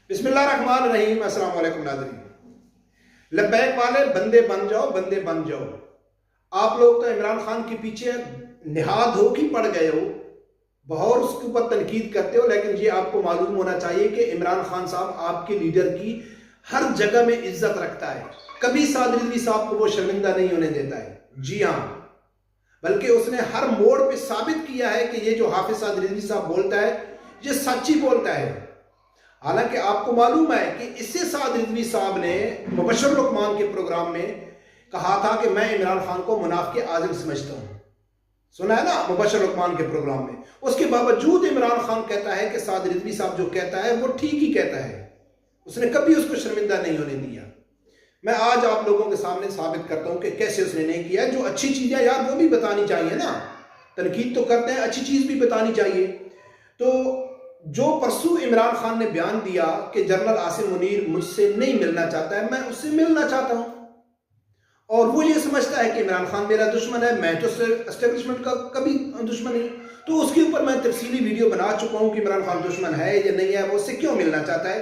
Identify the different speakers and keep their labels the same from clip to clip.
Speaker 1: बिस्मिल्लाहिर्रहमानिर्रहीम। अस्सलाम वालेकुम नाज़रीन। लब्बैक वाले बंदे बन जाओ, बंदे बन जाओ। आप लोग तो इमरान खान के पीछे निहाद हो कि पड़ गए हो, बहुत उसके ऊपर तनकीद करते हो, लेकिन ये आपको मालूम होना चाहिए कि इमरान खान साहब आपके लीडर की हर जगह में इज्जत रखता है। कभी साद रिजवी साहब को वो शर्मिंदा नहीं होने देता है। जी हाँ, बल्कि उसने हर मोड़ पे साबित किया है कि ये जो हाफिज साद रिजवी साहब बोलता है ये सच्ची बोलता है। हालांकि आपको मालूम है कि इससे साद रिजवी साहब ने मुबशर लुकमान के प्रोग्राम में कहा था कि मैं इमरान खान को मुनाफिक आज़म समझता हूं। सुना है ना, मुबशर लुकमान के प्रोग्राम में। उसके बावजूद इमरान खान कहता है कि साद रिजवी साहब जो कहता है वो ठीक ही कहता है। उसने कभी उसको शर्मिंदा नहीं होने दिया। मैं आज आप लोगों के सामने साबित करता हूं कि कैसे उसने नहीं किया। जो अच्छी चीजें यार वो भी बतानी चाहिए ना, तनकीद तो करते हैं, अच्छी चीज भी बतानी चाहिए। तो जो परसों इमरान खान ने बयान दिया कि जनरल आसिम मुनीर मुझसे नहीं मिलना चाहता है, मैं उससे मिलना चाहता हूं, और वो ये समझता है कि इमरान खान मेरा दुश्मन है, मैं तो एस्टेब्लिशमेंट का कभी दुश्मन नहीं। तो उसके ऊपर मैं तफसीली वीडियो बना चुका हूं कि इमरान खान दुश्मन है या नहीं है, वो उससे क्यों मिलना चाहता है।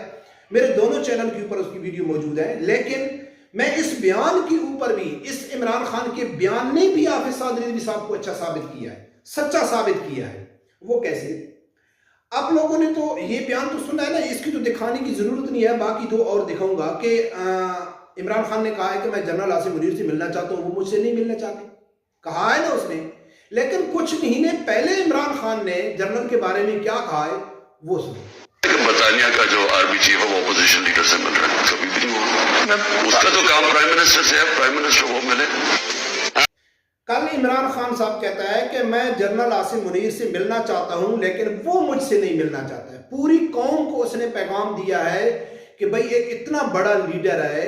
Speaker 1: मेरे दोनों चैनल के ऊपर उसकी वीडियो मौजूद है। लेकिन मैं इस बयान के ऊपर भी, इस इमरान खान के बयान ने भी हाफिज साद रिजवी साहब को अच्छा साबित किया है, सच्चा साबित किया है। वो कैसे? आप लोगों ने तो ये बयान तो सुना है ना, इसकी तो दिखाने की जरूरत नहीं है। बाकी दो और दिखाऊंगा कि इमरान खान ने कहा है कि मैं जनरल आसिम मुनीर से मिलना चाहता हूं, वो मुझसे नहीं मिलना चाहते, कहा है ना उसने। लेकिन कुछ महीने पहले इमरान खान ने जनरल के बारे में क्या कहा है वो सुनो।
Speaker 2: बरतानिया का जो आर्मी चीफ है वो अपोजिशन लीडर से मिल रहा है, कभी भी नहीं हुआ। उसका तो काम प्राइम मिनिस्टर से है, प्राइम मिनिस्टर वो मिले।
Speaker 1: कल इमरान खान साहब कहता है कि मैं जनरल आसिम मुनीर से मिलना चाहता हूं, लेकिन वो मुझसे नहीं मिलना चाहता है। पूरी कौम को उसने पैगाम दिया है कि भाई एक इतना बड़ा लीडर है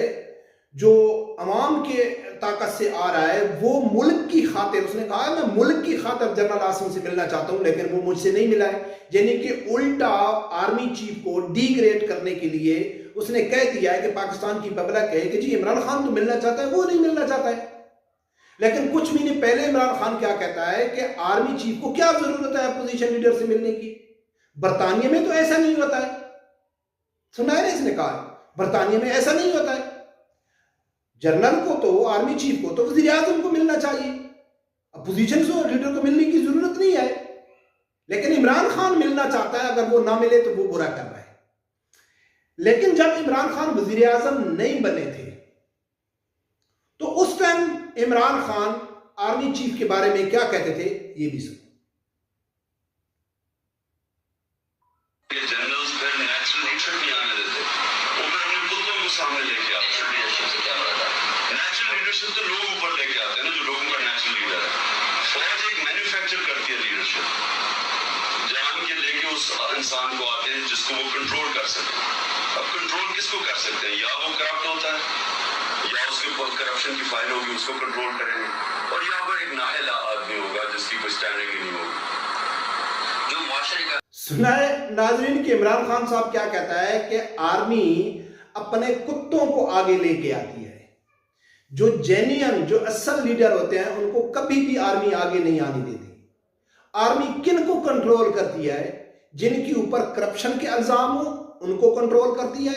Speaker 1: जो अवाम के ताकत से आ रहा है, वो मुल्क की खातिर, उसने कहा है मैं मुल्क की खातिर जनरल आसिम से मिलना चाहता हूं, लेकिन वो मुझसे नहीं मिला है। यानी कि उल्टा आर्मी चीफ को डिग्रेड करने के लिए उसने कह दिया है कि पाकिस्तान की पब्लिक कहे कि जी इमरान खान तो मिलना चाहता है, वो नहीं मिलना चाहता है। लेकिन कुछ महीने पहले इमरान खान क्या कहता है कि आर्मी चीफ को क्या जरूरत है अपोजिशन लीडर से मिलने की, बरतानिया में तो ऐसा नहीं होता है। सुना है ना, इसने कहा बरतानिया में ऐसा नहीं होता है। जनरल को तो, आर्मी चीफ को तो वज़ीर आज़म को मिलना चाहिए, अपोजिशन लीडर को मिलने की जरूरत नहीं है। लेकिन इमरान खान मिलना चाहता है, अगर वो ना मिले तो वो बुरा कर रहा है। लेकिन जब इमरान खान वज़ीर आज़म नहीं बने थे तो उस time Imran Khan army chief के बारे में क्या कहते थे, ये भी सुनो।
Speaker 2: जनरल्स फिर नेचुरल लीडरशिप नहीं आने देते, वो फिर अपने कुत्तों को सामने लेके आते हैं। नेचुरल लीडरशिप तो लोग ऊपर लेके आते हैं ना, जो लोगों का नेचुरल लीडर है। फौज एक मैन्युफैक्चर करती है लीडरशिप, जान के लेके उस इंसान को आते हैं जिसको वो कंट्रोल कर सके। अब कंट्रोल किसको कर सकते हैं? या वो करप्ट होता है, या उसके पास करप्शन की फाइल होगी, उसको कंट्रोल करेंगे, और या वो एक नाहला आदमी होगा जिसकी कोई स्टैंडिंग ही नहीं होगी, जो मुआशरे का।
Speaker 1: सुना है नाजरीन कि इमरान खान साहब क्या कहता है कि आर्मी अपने कुत्तों को आगे लेके आती है। जो जेन्युइन, जो असल लीडर होते हैं उनको कभी भी आर्मी आगे नहीं आने देती। आर्मी किन को कंट्रोल करती है? जिनके ऊपर करप्शन के इल्जाम हो उनको कंट्रोल करती है,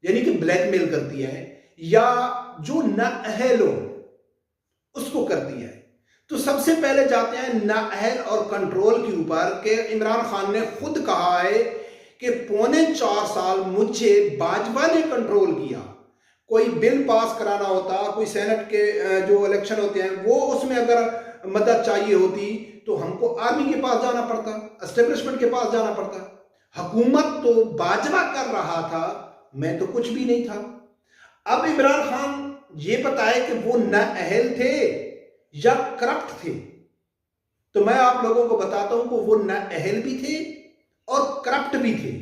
Speaker 1: यानी कि ब्लैकमेल करती है, या जो नाअहल हो उसको करती है। तो सबसे पहले जाते हैं नाअहल और कंट्रोल के ऊपर कि इमरान खान ने खुद कहा है कि 3.25 साल मुझे बाजवा ने कंट्रोल किया। कोई बिल पास कराना होता, कोई सेनेट के जो इलेक्शन होते हैं वो, उसमें अगर मदद चाहिए होती तो हमको आर्मी के पास जाना पड़ता, एस्टेब्लिशमेंट के पास जाना पड़ता। हुकूमत तो बाजवा कर रहा था, मैं तो कुछ भी नहीं था। अब इमरान खान ये पता है कि वो नाअहल थे या करप्ट थे, तो मैं आप लोगों को बताता हूं कि वो नाअहल भी थे और करप्ट भी थे।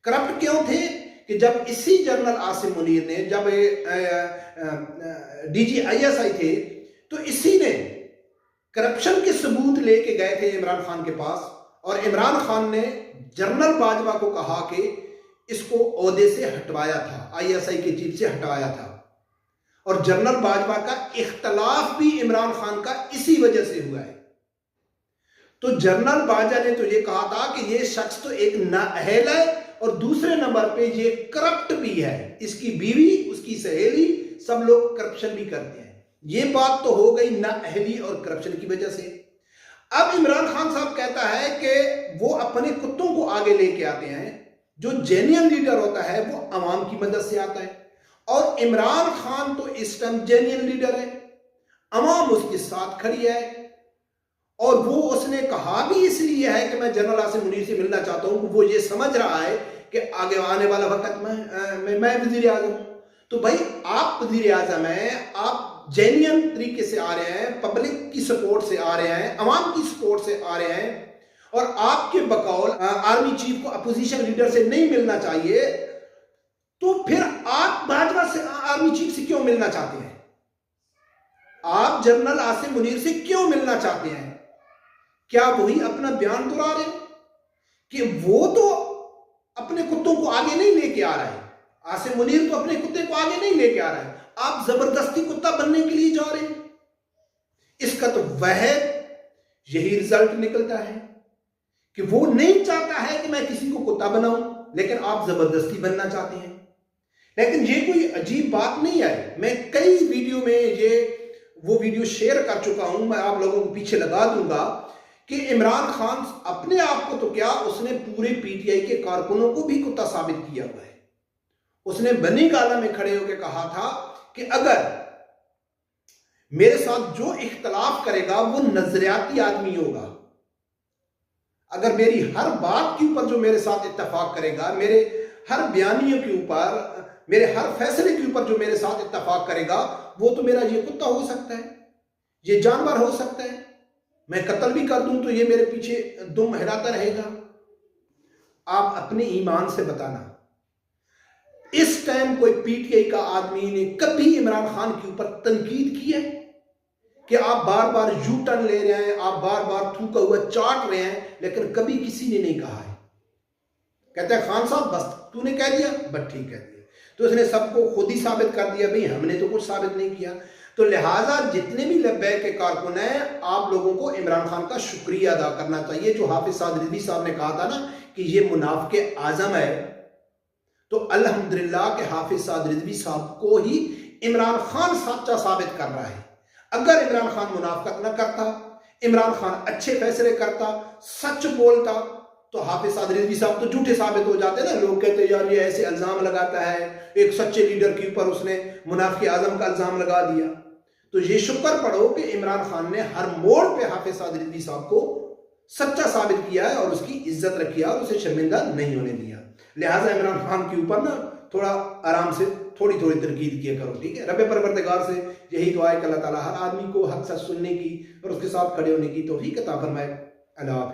Speaker 1: करप्ट क्यों थे कि जब इसी जनरल आसिम मुनीर ने, जब डीजी ISI थे, तो इसी ने करप्शन के सबूत लेके गए थे इमरान खान के पास, और इमरान खान ने जनरल बाजवा को कहा कि इसको ओहदे से हटवाया था, ISI के चीफ से हटवाया था। और जनरल बाजवा का इख्तलाफ भी इमरान खान का इसी वजह से हुआ है। तो जनरल बाजवा ने तो ये कहा था कि ये शख्स तो एक नाअहल है और दूसरे नंबर पे ये करप्ट भी है, इसकी बीवी, उसकी सहेली, सब लोग करप्शन भी करते हैं। ये बात तो हो गई नाअहली और करप्शन की वजह से। अब इमरान खान साहब कहता है कि वो अपने कुत्तों को आगे लेके आते हैं। जो जेन्युइन लीडर होता है वो अवाम की मदद से आता है, और इमरान खान तो इस टाइम जेन्युइन लीडर है, अवाम उसके साथ खड़ी है। और वो उसने कहा भी इसलिए है कि मैं जनरल आसिम मुनीर से मिलना चाहता हूं, वो ये समझ रहा है कि आगे आने वाला वक्त मैं वजीर आजम हूं। तो भाई आप वजीर आजम हैं, आप जेन्युइन तरीके से आ रहे हैं, पब्लिक की सपोर्ट से आ रहे हैं, अवाम की सपोर्ट से आ रहे हैं, और आपके बकौल आर्मी चीफ को अपोजिशन लीडर से नहीं मिलना चाहिए, तो फिर आप भाजपा से आर्मी चीफ से क्यों मिलना चाहते हैं? आप जनरल आसिम मुनीर से क्यों मिलना चाहते हैं? क्या वही अपना बयान दोहरा रहे हैं कि वो तो अपने कुत्तों को आगे नहीं लेके आ रहा है, आसिम मुनीर तो अपने कुत्ते को आगे नहीं लेके आ रहा है, आप जबरदस्ती कुत्ता बनने के लिए जा रहे हैं? इसका तो वह यही रिजल्ट निकलता है कि वो नहीं चाहता है कि मैं किसी को कुत्ता बनाऊं, लेकिन आप जबरदस्ती बनना चाहते हैं। लेकिन ये कोई अजीब बात नहीं है, मैं कई वीडियो में वो वीडियो शेयर कर चुका हूं, मैं आप लोगों को पीछे लगा दूंगा कि इमरान खान अपने आप को तो क्या, उसने पूरे पीटीआई के कारकुनों को भी कुत्ता साबित किया हुआ है। उसने बनी गाला में खड़े होकर कहा था कि अगर मेरे साथ जो इख्तलाफ करेगा वो नजरियाती आदमी होगा, अगर मेरी हर बात के ऊपर जो मेरे साथ इत्तेफाक करेगा, मेरे हर बयानियों के ऊपर, मेरे हर फैसले के ऊपर जो मेरे साथ इत्तेफाक करेगा, वो तो मेरा ये कुत्ता हो सकता है, ये जानवर हो सकता है, मैं कत्ल भी कर दूं तो ये मेरे पीछे दुम हिलाता रहेगा। आप अपने ईमान से बताना, इस टाइम कोई पीटीआई का आदमी ने कभी इमरान खान के ऊपर तनकीद की है कि आप बार बार यू टर्न ले रहे हैं, आप बार बार थूका हुआ चाट रहे हैं, लेकिन कभी किसी ने नहीं कहा है। कहते हैं खान साहब बस तूने कह दिया, बस ठीक कह दिया, तो उसने सबको खुद ही साबित कर दिया, भाई हमने तो कुछ साबित नहीं किया। तो लिहाजा जितने भी लब्बैक के कारकुन हैं, आप लोगों को इमरान खान का शुक्रिया अदा करना चाहिए। जो हाफिज साद रिजवी साहब ने कहा था ना कि ये मुनाफिके आजम है, तो अल्हम्दुलिल्लाह के हाफिज साद रिजवी साहब को ही इमरान खान सच्चा साबित कर रहा है। अगर इमरान खान मुनाफिकत न करता, इमरान खान अच्छे फैसले करता, सच बोलता, तो हाफिज साद रिजवी साहब तो झूठे साबित हो जाते ना। लोग कहते यार ये ऐसे इल्जाम लगाता है, एक सच्चे लीडर के ऊपर उसने मुनाफिक आजम का इल्जाम लगा दिया। तो ये शुक्र पढ़ो कि इमरान खान ने हर मोड़ पे हाफिज साद रिजवी साहब को सच्चा साबित किया है और उसकी इज्जत रखी है और उसे शर्मिंदा नहीं होने दिया। लिहाजा इमरान खान के ऊपर ना थोड़ा आराम से थोड़ी थोड़ी तनकीद किया करो, ठीक है। रब परवरदिगार से यही दुआ है कि अल्लाह ताला हर आदमी को हक सच सुनने की और उसके साथ खड़े होने की तौफीक अता फरमाए। अल्लाह हाफिज़।